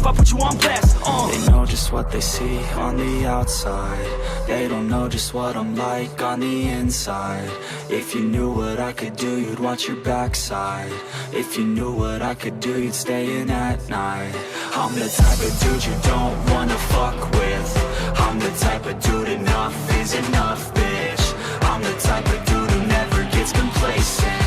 I put you on blast. They know just what they see on the outside. They don't know just what I'm like on the inside. If you knew what I could do, you'd watch your backside. If you knew what I could do, you'd stay in at night. I'm the type of dude you don't wanna fuck with. I'm the type of dude enough is enough, bitch. I'm the type of dude who never gets complacent.